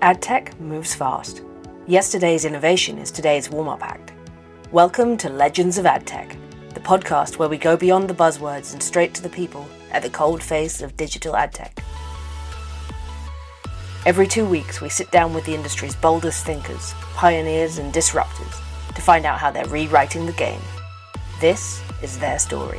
Adtech moves fast. Yesterday's innovation is today's warm-up act. Welcome to Legends of Adtech, the podcast where we go beyond the buzzwords and straight to the people at the cold face of digital adtech. Every 2 weeks, we sit down with the industry's boldest thinkers, pioneers and disruptors to find out how they're rewriting the game. This is their story.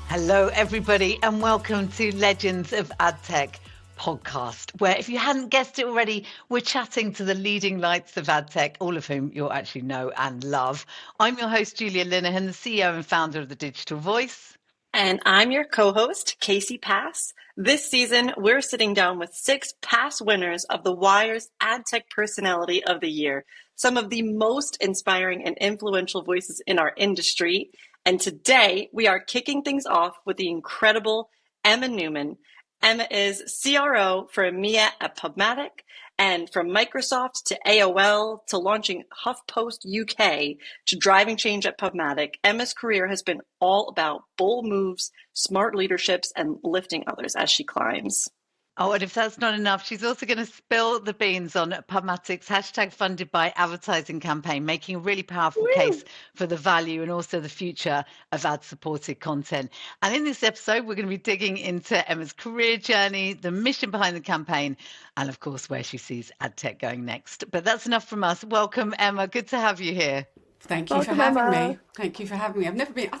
Hello, everybody, and welcome to Legends of Adtech podcast, where, if you hadn't guessed it already, we're chatting to the leading lights of adtech, all of whom you'll actually know and love. I'm your host, Julia Linehan, the CEO and founder of The Digital Voice. And I'm your co-host, Casey Pass. This season, we're sitting down with 6 past winners of the Wire's AdTech Personality of the Year, some of the most inspiring and influential voices in our industry. And today, we are kicking things off with the incredible Emma Newman. Emma is CRO for EMEA at PubMatic, and from Microsoft to AOL to launching HuffPost UK to driving change at PubMatic, Emma's career has been all about bold moves, smart leaderships, and lifting others as she climbs. Oh, and if that's not enough, she's also going to spill the beans on PubMatic's hashtag funded by advertising campaign, making a really powerful case for the value and also the future of ad-supported content. And in this episode, we're going to be digging into Emma's career journey, the mission behind the campaign, and of course, where she sees AdTech going next. But that's enough from us. Welcome, Emma. Good to have you here. Thank you for having me. Thank you for having me. I've never been, I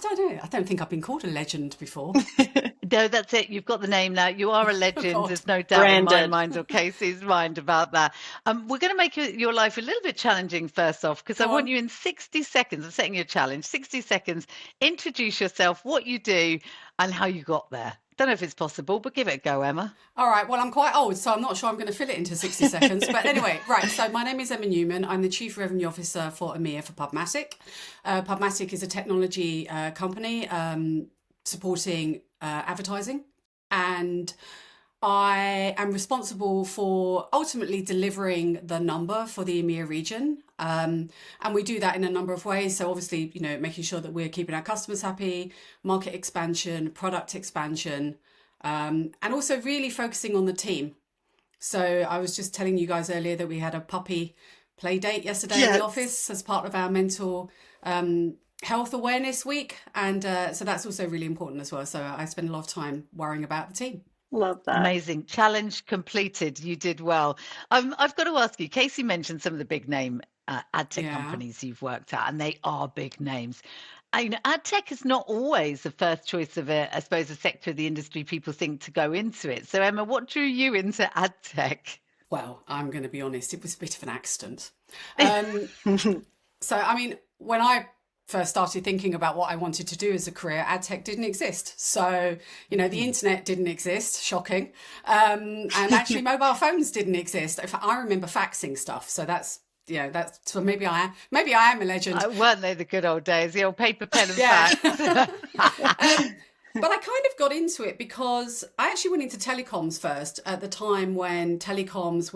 don't think I've been called a legend before. No, that's it. You've got the name now. You are a legend. There's no doubt in my mind or Casey's mind about that. We're going to make your life a little bit challenging first off, because I want you in 60 seconds, I'm setting you a challenge, 60 seconds, introduce yourself, what you do and how you got there. Don't know if it's possible, but give it a go, Emma. All right. Well, I'm quite old, so I'm not sure I'm going to fill it into 60 seconds. But anyway, right. So my name is Emma Newman. I'm the Chief Revenue Officer for EMEA for PubMatic. PubMatic is a technology company supporting advertising. And I am responsible for ultimately delivering the number for the EMEA region. And we do that in a number of ways. So obviously, making sure that we're keeping our customers happy, market expansion, product expansion, and also really focusing on the team. So I was just telling you guys earlier that we had a puppy play date yesterday in the office as part of our mental health awareness week. And so that's also really important as well. So I spend a lot of time worrying about the team. Love that. Amazing. Challenge completed. You did well. I've got to ask you, Casey mentioned some of the big name adtech companies you've worked at, and they are big names. Adtech is not always the first choice of a sector of the industry people think to go into it. So Emma, what drew you into adtech? Well, I'm going to be honest, it was a bit of an accident. So, when I first started thinking about what I wanted to do as a career, adtech didn't exist. So, the internet didn't exist, shocking. And actually mobile phones didn't exist. I remember faxing stuff. So that's so maybe I am a legend. Weren't they the good old days, the old paper, pen and fax? But I kind of got into it because I actually went into telecoms first at the time when telecoms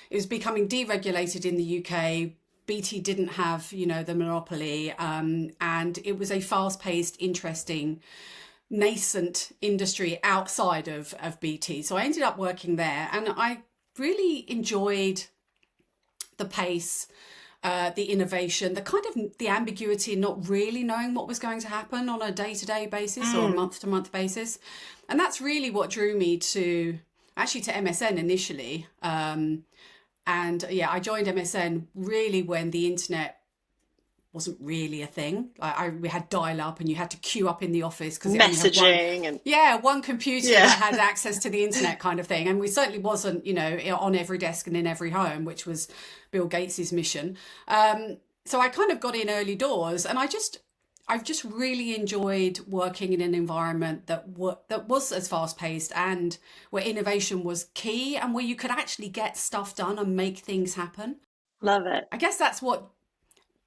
it was becoming deregulated in the UK. BT didn't have, the monopoly, and it was a fast-paced, interesting, nascent industry outside of BT. So I ended up working there, and I really enjoyed the pace, the innovation, the ambiguity, not really knowing what was going to happen on a day-to-day basis or a month-to-month basis. And that's really what drew me to MSN initially. I joined MSN really when the internet wasn't really a thing. We had dial-up and you had to queue up in the office because messaging one computer that had access to the internet kind of thing. And we certainly wasn't, on every desk and in every home, which was Bill Gates's mission. So I kind of got in early doors, and I've just really enjoyed working in an environment that was as fast-paced and where innovation was key and where you could actually get stuff done and make things happen. Love it. I guess that's what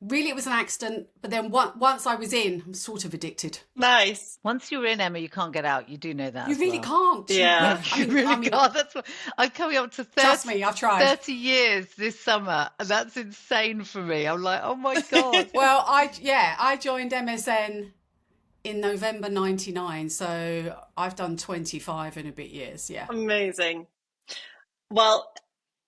really, it was an accident, but then once I was in, I'm sort of addicted. Nice. Once you're in, Emma, you can't get out. You do know that. You really can't. Yeah. You really can't. That's what I'm coming up to 30, trust me, I've tried. 30 years this summer, and that's insane for me. I'm like, oh my God. Well, I joined MSN in November 99. So I've done 25 and a bit years. Yeah. Amazing. Well,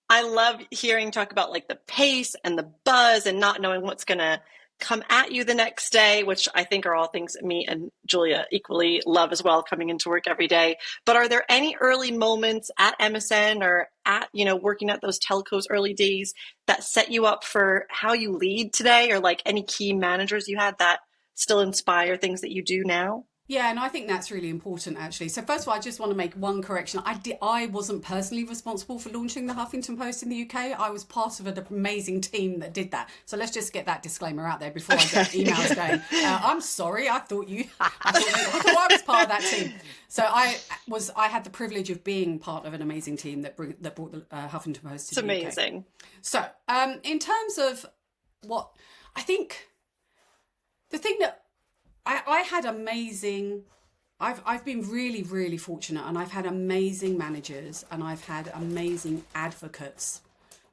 I love hearing talk about like the pace and the buzz and not knowing what's going to come at you the next day, which I think are all things me and Julia equally love as well, coming into work every day. But are there any early moments at MSN or at, working at those telcos early days that set you up for how you lead today, or like any key managers you had that still inspire things that you do now? Yeah, and I think that's really important, actually. So first of all, I just want to make one correction. I wasn't personally responsible for launching the Huffington Post in the UK. I was part of an amazing team that did that. So let's just get that disclaimer out there before I get emails going. I'm sorry, I thought I was part of that team. So I had the privilege of being part of an amazing team that brought the Huffington Post to the UK. It's amazing. So in terms of what I think, the thing that I had amazing, I've been really, really fortunate, and I've had amazing managers and I've had amazing advocates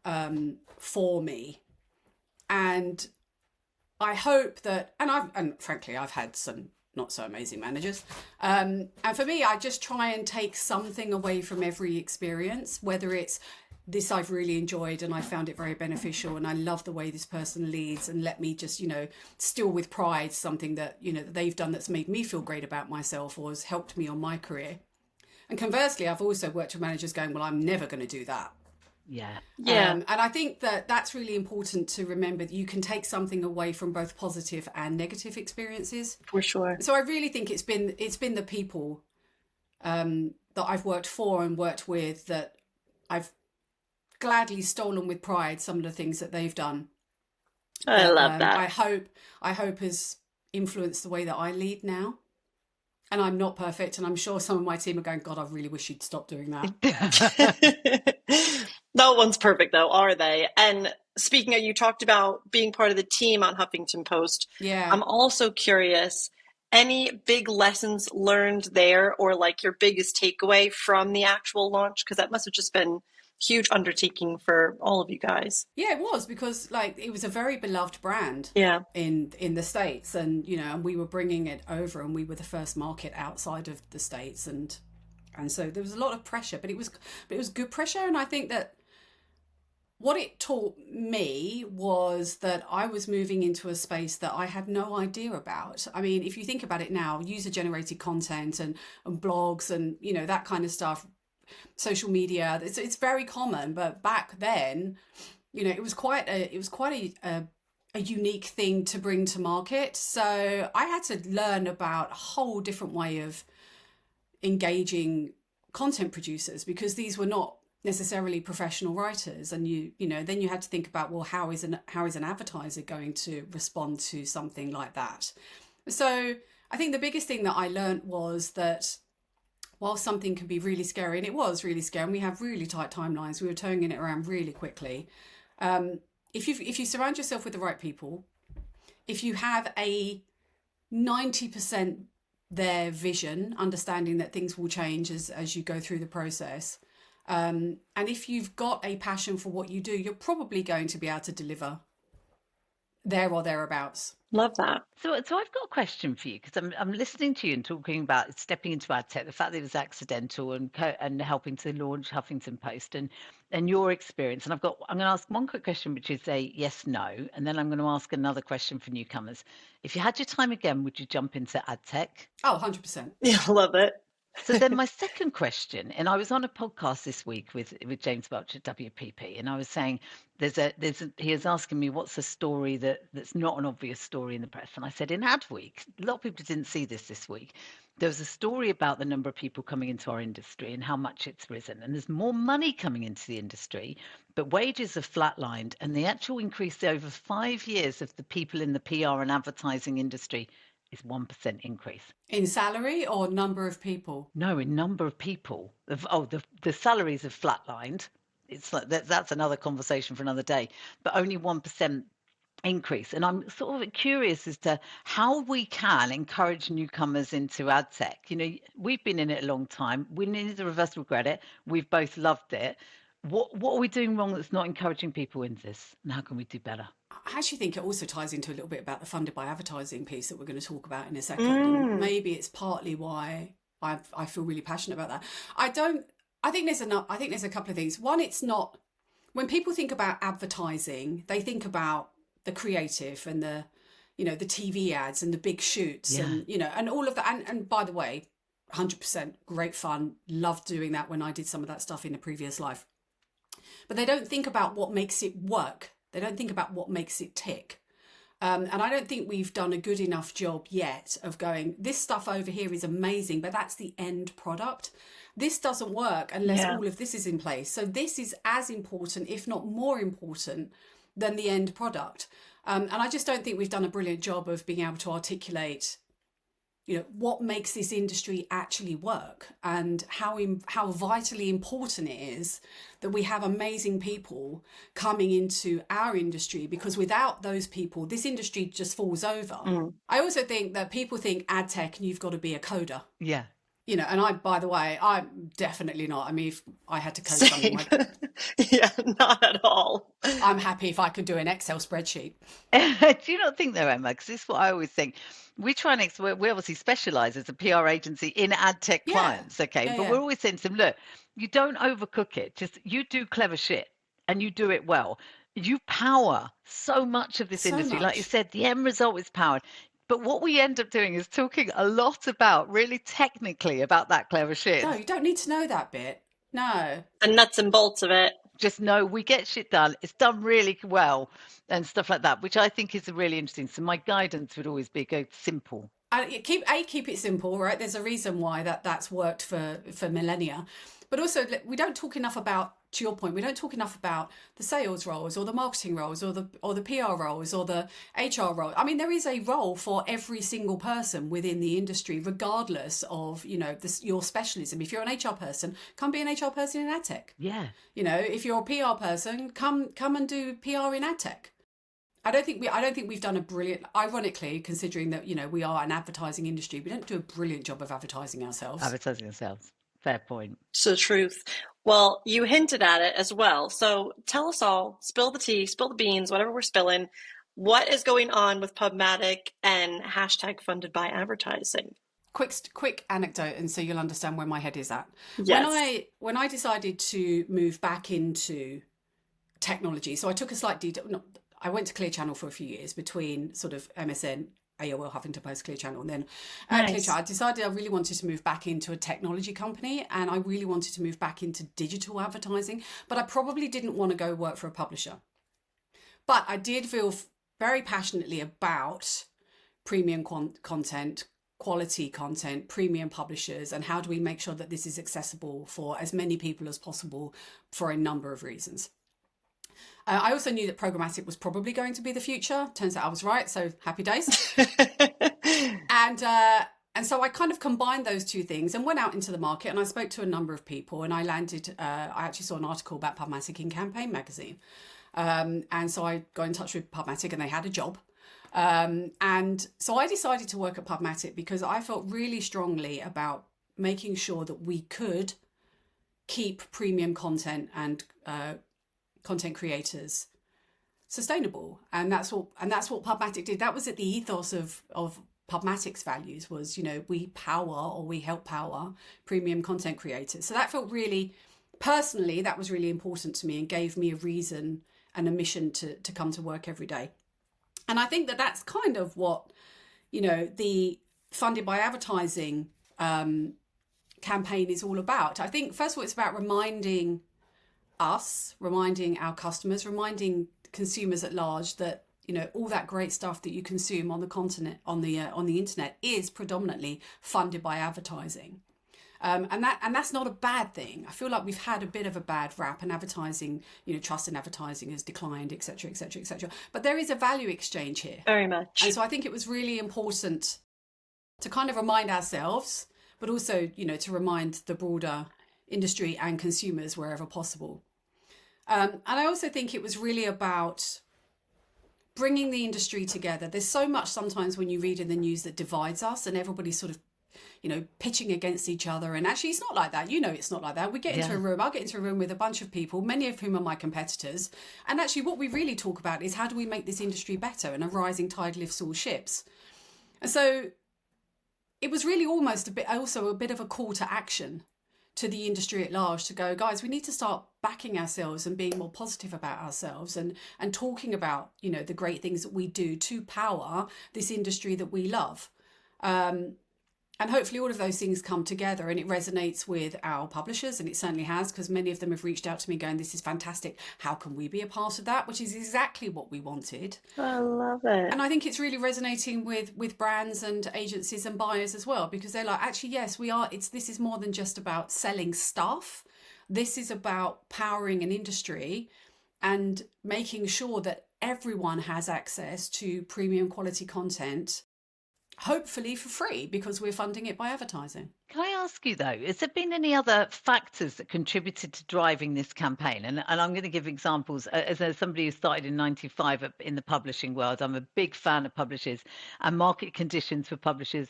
for me. And I hope that, and frankly, I've had some not so amazing managers. And for me, I just try and take something away from every experience, whether it's this I've really enjoyed and I found it very beneficial and I love the way this person leads, and let me just, still with pride something that, that they've done that's made me feel great about myself or has helped me on my career. And conversely, I've also worked with managers going, well, I'm never going to do that. Yeah. And I think that that's really important to remember, that you can take something away from both positive and negative experiences. For sure. So I really think it's been the people that I've worked for and worked with that I've gladly stolen with pride some of the things that they've done. I love that. I hope has influenced the way that I lead now. And I'm not perfect, and I'm sure some of my team are going, God, I really wish you'd stop doing that. No one's perfect though, are they? And speaking of, you talked about being part of the team on Huffington Post. Yeah. I'm also curious, any big lessons learned there, or like your biggest takeaway from the actual launch? Because that must have just been huge undertaking for all of you guys. Yeah, it was, because it was a very beloved brand in the States, and and we were bringing it over, and we were the first market outside of the States, and so there was a lot of pressure, but it was good pressure. And I think that what it taught me was that I was moving into a space that I had no idea about. I mean, if you think about it now, user generated content and blogs and that kind of stuff, social media, it's very common, but back then it was quite a unique thing to bring to market. So I had to learn about a whole different way of engaging content producers, because these were not necessarily professional writers, and then you had to think about, well, how is an advertiser going to respond to something like that? So I think the biggest thing that I learned was that while something can be really scary, and it was really scary, and we have really tight timelines, we were turning it around really quickly. If you surround yourself with the right people, if you have a 90% their vision, understanding that things will change as you go through the process, and if you've got a passion for what you do, you're probably going to be able to deliver there or thereabouts. Love that. So I've got a question for you, because I'm listening to you and talking about stepping into ad tech, the fact that it was accidental, and helping to launch Huffington Post, and your experience. And I'm going to ask one quick question, which is a yes, no, and then I'm going to ask another question for newcomers. If you had your time again, would you jump into ad tech? Oh, 100%. Yeah, love it. So then my second question, and I was on a podcast this week with James Welch at WPP, and I was saying he was asking me what's a story that's not an obvious story in the press, and I said in Ad Week, a lot of people didn't see this week. There was a story about the number of people coming into our industry and how much it's risen, and there's more money coming into the industry, but wages have flatlined, and the actual increase over 5 years of the people in the PR and advertising industry is 1% increase. In salary or number of people? No, in number of people. The salaries have flatlined. It's like that's another conversation for another day. But only 1% increase. And I'm sort of curious as to how we can encourage newcomers into ad tech. We've been in it a long time. We neither of us regret it. We've both loved it. What are we doing wrong that's not encouraging people into this? And how can we do better? I actually think it also ties into a little bit about the funded by advertising piece that we're going to talk about in a second. And maybe it's partly why I feel really passionate about that. I think there's a couple of things. One, it's not, when people think about advertising, they think about the creative and the TV ads and the big shoots and, and all of that. And by the way, 100% great fun. Loved doing that when I did some of that stuff in a previous life. But they don't think about what makes it work. They don't think about what makes it tick. And I don't think we've done a good enough job yet of going, this stuff over here is amazing, but that's the end product. This doesn't work unless all of this is in place. So this is as important, if not more important, than the end product. And I just don't think we've done a brilliant job of being able to articulate, what makes this industry actually work and how vitally important it is that we have amazing people coming into our industry, because without those people, this industry just falls over. I also think that people think ad tech and you've got to be a coder. Yeah. And by the way, I'm definitely not. I mean, if I had to code something yeah, not at all. I'm happy if I could do an Excel spreadsheet. Do you not think though, Emma? Because this is what I always think. We try and we obviously specialize as a PR agency in ad tech clients, okay? But we're always saying to them, look, you don't overcook it. Just you do clever shit and you do it well. You power so much of this industry. Like you said, the end result is powered. But what we end up doing is talking a lot about, really technically, about that clever shit. No, you don't need to know that bit. No. The nuts and bolts of it. Just know we get shit done. It's done really well and stuff like that, which I think is really interesting. So my guidance would always be go simple. Keep it simple, right? There's a reason why that's worked for millennia. But also, we don't talk enough about, to your point, we don't talk enough about the sales roles or the marketing roles or the PR roles or the HR role. I mean, there is a role for every single person within the industry, regardless of, your specialism. If you're an HR person, come be an HR person in ad tech. Yeah. If you're a PR person, come and do PR in ad tech. I don't think we've done a brilliant, ironically, considering that, we are an advertising industry, we don't do a brilliant job of advertising ourselves. Fair point. So truth. Well, you hinted at it as well. So tell us all, spill the tea, spill the beans, whatever we're spilling. What is going on with PubMatic and hashtag funded by advertising? Quick anecdote, and so you'll understand where my head is at. Yes. When I decided to move back into technology, so I took a slight I went to Clear Channel for a few years between sort of MSN, AOL, Huffington Post, Clear Channel, and then Clear Channel. I decided I really wanted to move back into a technology company, and I really wanted to move back into digital advertising, but I probably didn't want to go work for a publisher. But I did feel very passionately about premium content, quality content, premium publishers, and how do we make sure that this is accessible for as many people as possible for a number of reasons. I also knew that programmatic was probably going to be the future. Turns out I was right, so happy days. And so I kind of combined those two things and went out into the market, and I spoke to a number of people, and I landed, I actually saw an article about PubMatic in Campaign magazine. And so I got in touch with PubMatic, and they had a job. And so I decided to work at PubMatic because I felt really strongly about making sure that we could keep premium content and content creators sustainable, and that's what PubMatic did. That was at the ethos of PubMatic's values was, we power, or we help power premium content creators. So that felt really, personally, that was really important to me and gave me a reason and a mission to come to work every day. And I think that that's kind of what, the funded by advertising campaign is all about. I think, first of all, it's about reminding our customers, reminding consumers at large that, all that great stuff that you consume on the continent, on the internet, is predominantly funded by advertising. And that's not a bad thing. I feel like we've had a bit of a bad rap, and advertising, trust in advertising has declined, et cetera, et cetera, et cetera. But there is a value exchange here. Very much. And so I think it was really important to kind of remind ourselves, but also, to remind the broader industry and consumers wherever possible. And I also think it was really about bringing the industry together. There's so much sometimes when you read in the news that divides us, and everybody sort of pitching against each other. And actually, it's not like that. It's not like that. We get into a room. I'll get into a room with a bunch of people, many of whom are my competitors. And actually, what we really talk about is how do we make this industry better? And a rising tide lifts all ships. And so it was really almost a bit of a call to action to the industry at large to go, guys, we need to start backing ourselves and being more positive about ourselves and talking about, the great things that we do to power this industry that we love. And hopefully all of those things come together and it resonates with our publishers, and it certainly has, because many of them have reached out to me going, this is fantastic. How can we be a part of that? Which is exactly what we wanted. I love it. And I think it's really resonating with brands and agencies and buyers as well, because they're like, actually, yes, we are. This is more than just about selling stuff. This is about powering an industry and making sure that everyone has access to premium quality content, hopefully for free, because we're funding it by advertising. Can I ask you though, has there been any other factors that contributed to driving this campaign? And I'm going to give examples. As somebody who started in '95 in the publishing world, I'm a big fan of publishers, and market conditions for publishers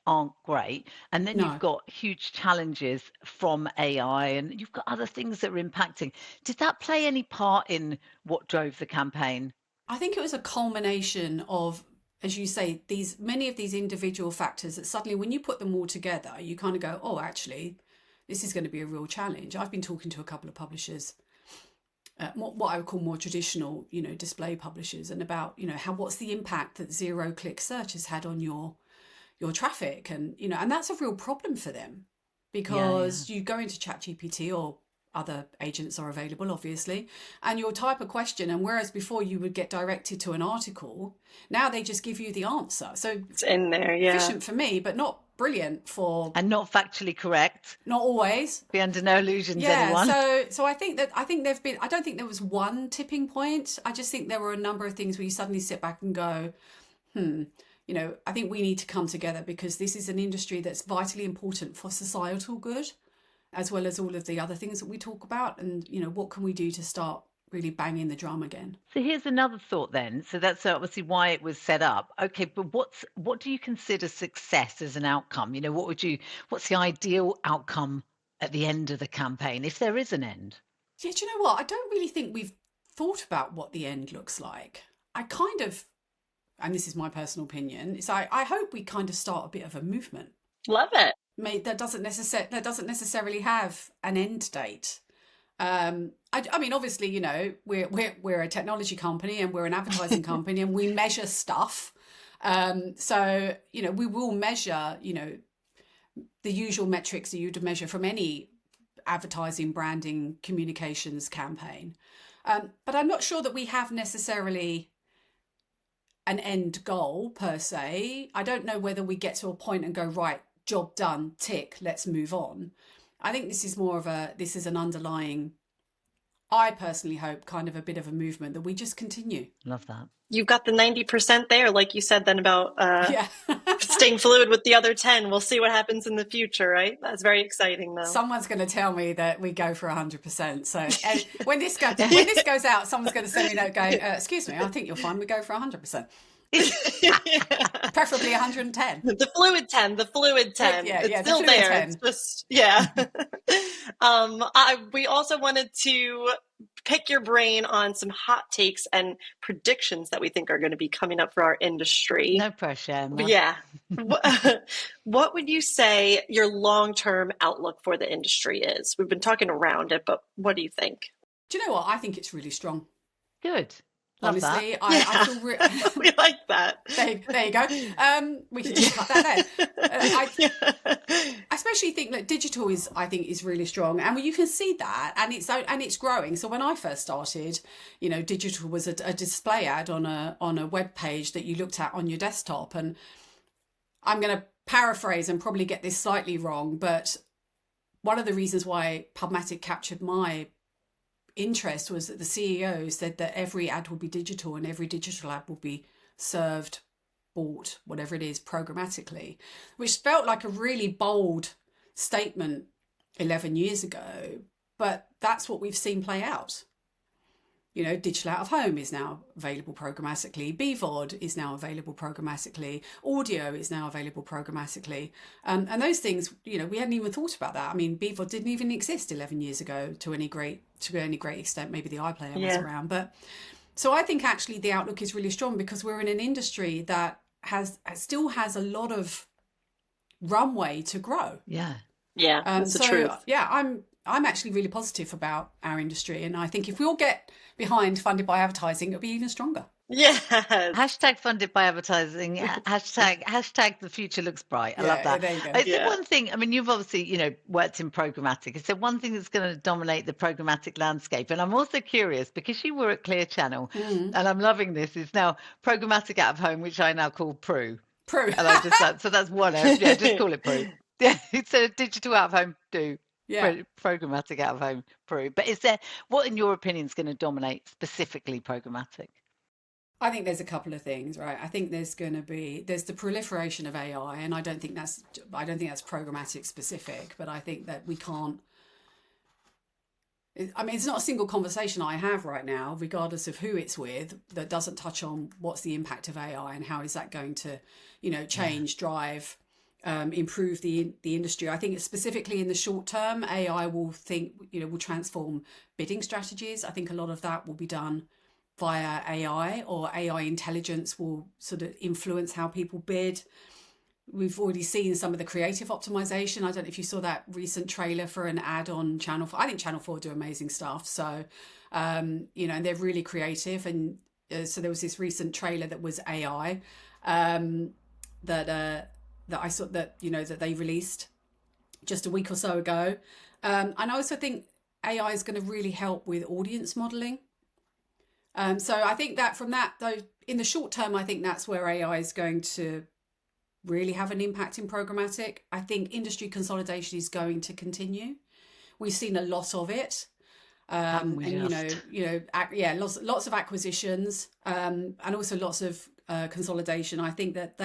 aren't great. And then you've got huge challenges from AI, and you've got other things that are impacting. Did that play any part in what drove the campaign? I think it was a culmination of, as you say, many of these individual factors that suddenly when you put them all together, you kind of go, oh, actually, this is going to be a real challenge. I've been talking to a couple of publishers, what I would call more traditional, display publishers, and about, what's the impact that zero-click search has had on your traffic. And, and that's a real problem for them, because you go into ChatGPT, or other agents are available, obviously, and you'll type a question, and whereas before you would get directed to an article, now they just give you the answer. So it's in there, efficient for me, but not brilliant for... And not factually correct. Not always. Be under no illusions, anyone. So I think there've been... I don't think there was one tipping point. I just think there were a number of things where you suddenly sit back and go, I think we need to come together, because this is an industry that's vitally important for societal good, as well as all of the other things that we talk about. And, what can we do to start really banging the drum again? So here's another thought then. So that's obviously why it was set up. Okay, but what do you consider success as an outcome? What's the ideal outcome at the end of the campaign, if there is an end? Yeah, do you know what? I don't really think we've thought about what the end looks like. I kind of, and this is my personal opinion, is I hope we kind of start a bit of a movement. Love it. That doesn't necessarily have an end date. I mean, obviously, we're a technology company and we're an advertising company, and we measure stuff. So we will measure, the usual metrics that you'd measure from any advertising, branding, communications campaign. But I'm not sure that we have necessarily an end goal per se. I don't know whether we get to a point and go, right, job done, tick, let's move on. I think this is this is an underlying, I personally hope, kind of a bit of a movement that we just continue. Love that. You've got the 90% there, like you said then about staying fluid with the other 10. We'll see what happens in the future, right? That's very exciting, though. Someone's going to tell me that we go for 100%. So when this goes out, someone's going to send me a note going, excuse me, I think you'll find we go for 100%. Preferably 110. The fluid 10. It's still the there. 10. It's just, we also wanted to pick your brain on some hot takes and predictions that we think are going to be coming up for our industry. No pressure, Emma. Yeah. What would you say your long-term outlook for the industry is? We've been talking around it, but what do you think? Do you know what? I think it's really strong. Good. Love Honestly, that. I feel we like that. There you go. We can just cut that there. I especially think that digital is really strong, and you can see that, and it's growing. So when I first started, digital was a display ad on a web page that you looked at on your desktop. And I'm going to paraphrase and probably get this slightly wrong, but one of the reasons why PubMatic captured my interest was that the CEO said that every ad will be digital, and every digital ad will be served, bought, whatever it is, programmatically, which felt like a really bold statement 11 years ago, but that's what we've seen play out. digital out of home is now available programmatically. BVOD is now available programmatically. Audio is now available programmatically. And those things, we hadn't even thought about that. I mean, BVOD didn't even exist 11 years ago to any great extent. Maybe the iPlayer was around. But so I think actually the outlook is really strong because we're in an industry that still has a lot of runway to grow. Yeah, that's the truth. Yeah, I'm actually really positive about our industry, and I think if we all get behind funded by advertising, it'll be even stronger. Yes. Hashtag funded by advertising. Hashtag the future looks bright. I love that. There you go. Is there one thing? I mean, you've obviously worked in programmatic. Is there one thing that's going to dominate the programmatic landscape? And I'm also curious because you were at Clear Channel, and I'm loving this. Is now programmatic out of home, which I now call Pro. And I just so that's one. Yeah, just call it Pro. Yeah, instead of digital out of home, do. Yeah. Programmatic out of home, Pro. But is there what, in your opinion, is going to dominate specifically programmatic? I think there's a couple of things, right? I think there's the proliferation of AI, and I don't think that's programmatic specific, but I think that we can't. I mean, it's not a single conversation I have right now, regardless of who it's with, that doesn't touch on what's the impact of AI and how is that going to, change, drive, improve the industry. I think specifically in the short term, AI will transform bidding strategies. I think a lot of that will be done via AI, or AI intelligence will sort of influence how people bid. We've already seen some of the creative optimization. I don't know if you saw that recent trailer for an ad on Channel 4. I think Channel 4 do amazing stuff. So, and they're really creative. And so there was this recent trailer that was AI that I saw that they released just a week or so ago. And I also think AI is going to really help with audience modeling. So I think that from that, though, in the short term, I think that's where AI is going to really have an impact in programmatic. I think industry consolidation is going to continue. We've seen a lot of it. Lots of acquisitions, and also lots of consolidation. I think that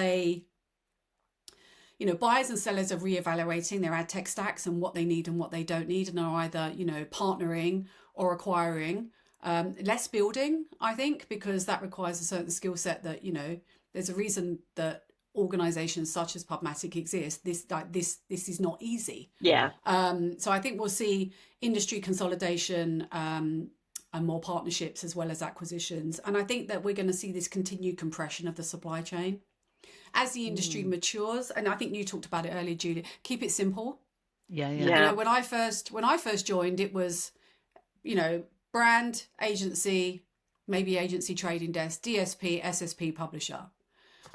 buyers and sellers are reevaluating their ad tech stacks and what they need and what they don't need, and are either, partnering or acquiring. Less building, I think, because that requires a certain skill set that, there's a reason that organizations such as PubMatic exist. This is not easy. Yeah. So I think we'll see industry consolidation and more partnerships as well as acquisitions. And I think that we're going to see this continued compression of the supply chain as the industry matures. And I think you talked about it earlier, Julia. Keep it simple. Yeah. When I first joined, it was, brand, agency, maybe agency trading desk, DSP, SSP, publisher.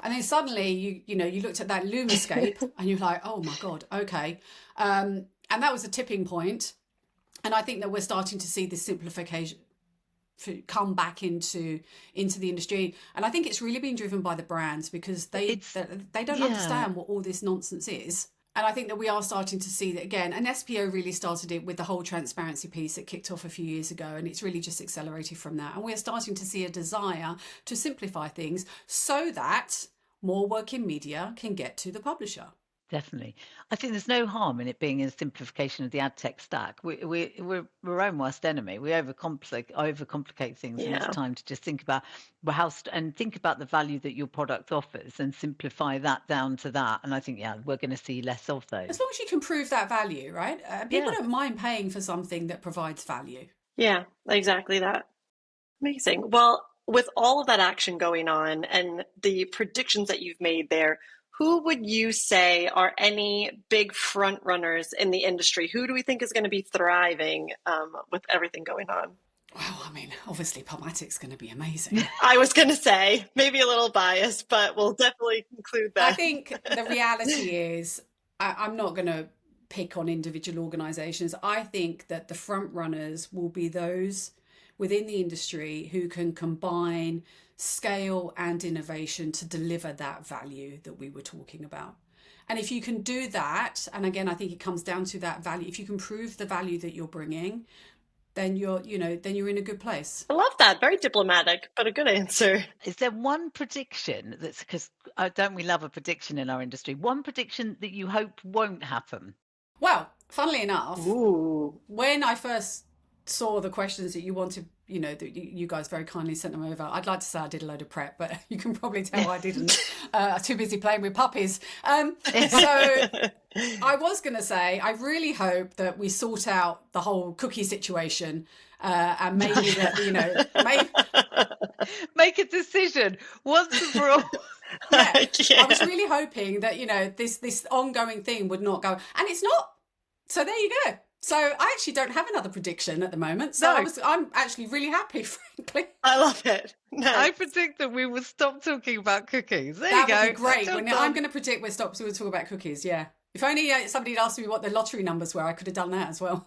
And then suddenly you looked at that Lumascape and you're like, oh my God, okay. And that was a tipping point. And I think that we're starting to see this simplification come back into the industry. And I think it's really been driven by the brands because they don't understand what all this nonsense is. And I think that we are starting to see that again. And SPO really started it with the whole transparency piece that kicked off a few years ago. And it's really just accelerated from that. And we're starting to see a desire to simplify things so that more work in media can get to the publisher. Definitely. I think there's no harm in it being a simplification of the ad tech stack. We're our own worst enemy. We overcomplicate things, and it's time to just think about think about the value that your product offers and simplify that down to that. And I think, we're going to see less of those. As long as you can prove that value, right? People don't mind paying for something that provides value. Yeah, exactly that. Amazing. Well, with all of that action going on and the predictions that you've made there, who would you say are any big front runners in the industry? Who do we think is going to be thriving with everything going on? Well, I mean, obviously PubMatic's going to be amazing. I was going to say, maybe a little biased, but we'll definitely conclude that. I think the reality is, I'm not going to pick on individual organisations. I think that the front runners will be those within the industry who can combine scale and innovation to deliver that value that we were talking about. And if you can do that, and again, I think it comes down to that value, if you can prove the value that you're bringing, then you're in a good place. I love that. Very diplomatic, but a good answer. Is there one prediction because don't we love a prediction in our industry? One prediction that you hope won't happen? Well, funnily enough, when I first saw the questions that you wanted you guys very kindly sent them over. I'd like to say I did a load of prep, but you can probably tell I didn't. I'm too busy playing with puppies. So I was going to say, I really hope that we sort out the whole cookie situation, and maybe that, make a decision once and for all. I was really hoping that, this ongoing thing would not go, and it's not. So there you go. So I actually don't have another prediction at the moment. So No. I'm actually really happy, frankly. I love it. Nice. I predict that we will stop talking about cookies. There That you go. would be great. That's I'm going to predict we'll talk about cookies. Yeah. If only somebody had asked me what the lottery numbers were, I could have done that as well.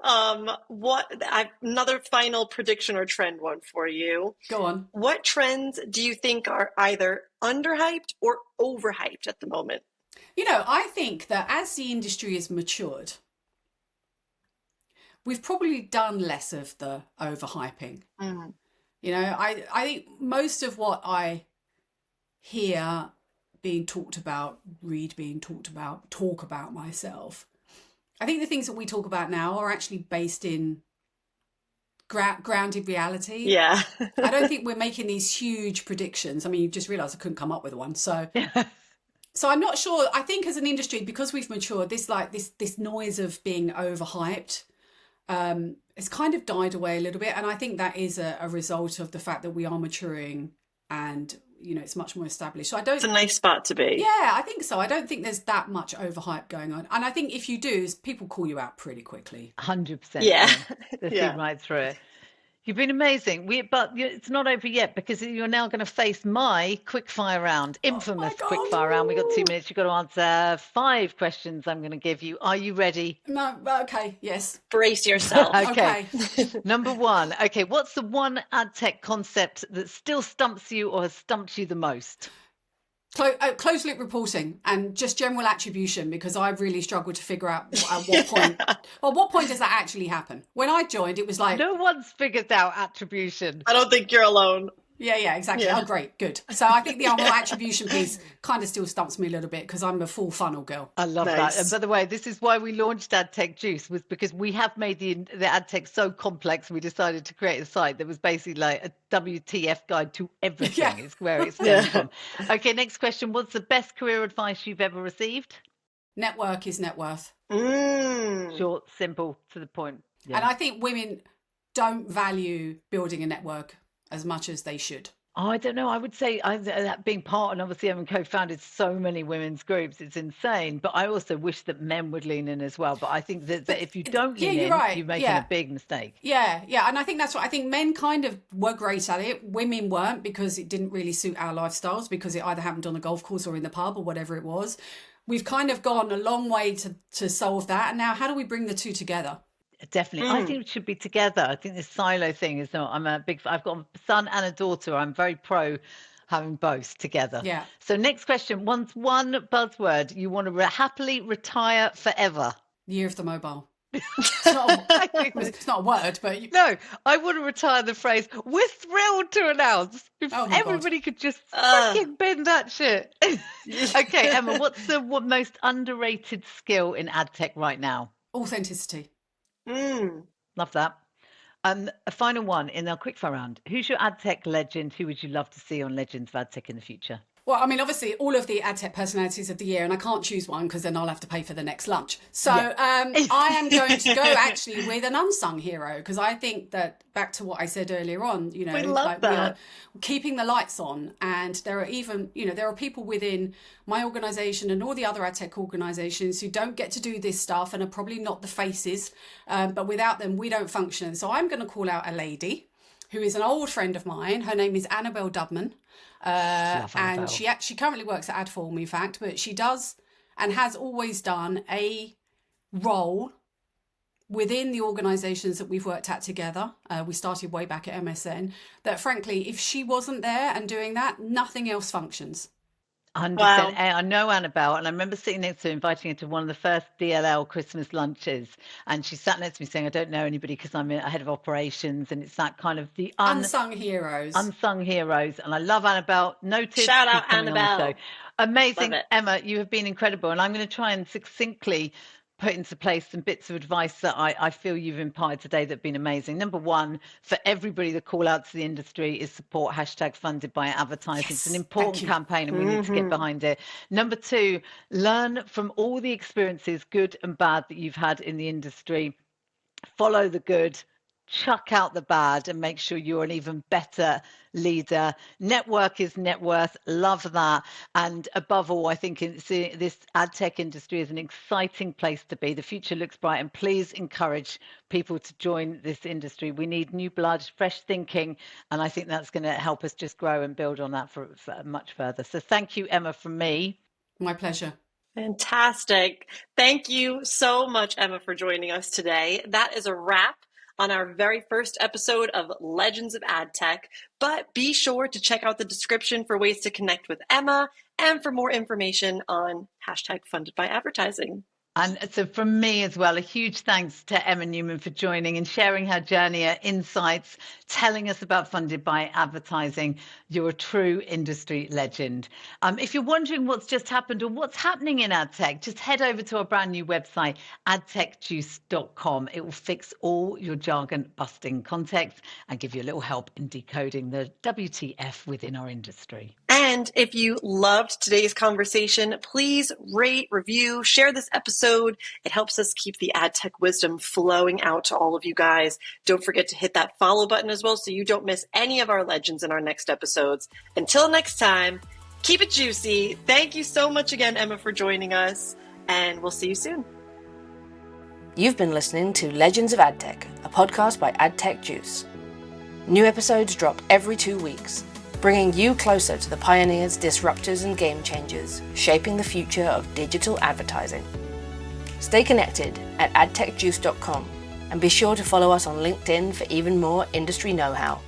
Another final prediction or trend one for you. Go on. What trends do you think are either underhyped or overhyped at the moment? I think that as the industry has matured, we've probably done less of the overhyping. Mm. I think most of what I hear being talked about, read being talked about, talk about myself, I think the things that we talk about now are actually based in grounded reality. Yeah. I don't think we're making these huge predictions. I mean, you just realised I couldn't come up with one. So I'm not sure. I think as an industry, because we've matured, this noise of being overhyped, it's kind of died away a little bit. And I think that is a result of the fact that we are maturing and, it's much more established. So It's a nice spot to be. Yeah, I think so. I don't think there's that much overhype going on. And I think if you do, people call you out pretty quickly. 100%. Yeah. They've seen right through it. You've been amazing. But it's not over yet, because you're now going to face my quickfire round, infamous quickfire round. We've got 2 minutes. You've got to answer 5 questions I'm going to give you. Are you ready? No, okay, yes. Brace yourself. Okay. Number 1. Okay, what's the one ad tech concept that still stumps you or has stumped you the most? Closed loop reporting and just general attribution, because I really struggled to figure out at what point. Well, what point does that actually happen? When I joined, it was like No one's figured out attribution. I don't think you're alone. Yeah, exactly. Yeah. Oh, great, good. So I think the whole attribution piece kind of still stumps me a little bit, because I'm a full funnel girl. I love Nice. that. And by the way, this is why we launched AdTech Juice, was because we have made the AdTech so complex. We decided to create a site that was basically like a WTF guide to everything. Yeah. Is where it stems from. Okay, next question. What's the best career advice you've ever received? Network is net worth. Short, simple, to the point. Yeah. And I think women don't value building a network as much as they should. Oh, I don't know. I would say that being part, and obviously having co-founded so many women's groups, it's insane. But I also wish that men would lean in as well. But I think that if you don't lean in, you're making a big mistake. Yeah. And I think that's what I think. Men kind of were great at it. Women weren't, because it didn't really suit our lifestyles, because it either happened on a golf course or in the pub or whatever it was. We've kind of gone a long way to solve that. And now how do we bring the two together? Definitely. I think it should be together. I think this silo thing is not, I've got a son and a daughter. I'm very pro having both together. Yeah. So next question, once one buzzword you want to happily retire forever. Year of the mobile. It's not a word, but No, I want to retire the phrase, we're thrilled to announce. If everybody could just fucking bin that shit. Okay, Emma, what's the most underrated skill in ad tech right now? Authenticity. Love that. A final one in our quickfire round. Who's your ad tech legend? Who would you love to see on Legends of Adtech in the future? Well, I mean, obviously, all of the ad tech personalities of the year, and I can't choose one because then I'll have to pay for the next lunch. So I am going to go actually with an unsung hero, because I think that, back to what I said earlier on, we are keeping the lights on, and there are even, there are people within my organisation and all the other ad tech organisations who don't get to do this stuff and are probably not the faces, but without them, we don't function. So I'm going to call out a lady who is an old friend of mine. Her name is Annabelle Dubman. And she currently works at Adform, in fact, but she does and has always done a role within the organisations that we've worked at together. We started way back at MSN, that frankly, if she wasn't there and doing that, nothing else functions. 100%. Wow. I know Annabelle, and I remember sitting next to her, inviting her to one of the first DLL Christmas lunches, and she sat next to me saying, I don't know anybody because I'm a head of operations, and it's that kind of the unsung heroes. And I love Annabelle. Noted. Shout out Annabelle. Amazing. Emma, you have been incredible, and I'm going to try and succinctly put into place some bits of advice that I feel you've imparted today that have been amazing. Number one, for everybody, the call out to the industry is support hashtag funded by advertising. It's an important campaign and we need to get behind it. Number two, learn from all the experiences, good and bad, that you've had in the industry. Follow the good, chuck out the bad, and make sure you're an even better leader. Network is net worth. Love that. And above all, I think this ad tech industry is an exciting place to be. The future looks bright, and please encourage people to join this industry. We need new blood, fresh thinking, and I think that's going to help us just grow and build on that for much further. So thank you, Emma, from me. My pleasure. Fantastic. Thank you so much, Emma, for joining us today. That is a wrap on our very first episode of Legends of Adtech, but be sure to check out the description for ways to connect with Emma and for more information on hashtag funded by advertising. And so from me as well, a huge thanks to Emma Newman for joining and sharing her journey, her insights, telling us about funded by advertising. You're a true industry legend. If you're wondering what's just happened or what's happening in ad tech, just head over to our brand new website, adtechjuice.com. It will fix all your jargon busting context and give you a little help in decoding the WTF within our industry. And if you loved today's conversation, please rate, review, share this episode. It helps us keep the ad tech wisdom flowing out to all of you guys. Don't forget to hit that follow button as well so you don't miss any of our legends in our next episodes. Until next time, keep it juicy. Thank you so much again, Emma, for joining us, and we'll see you soon. You've been listening to Legends of Adtech, a podcast by AdTech Juice. New episodes drop every 2 weeks, bringing you closer to the pioneers, disruptors, and game changers shaping the future of digital advertising. Stay connected at adtechjuice.com and be sure to follow us on LinkedIn for even more industry know-how.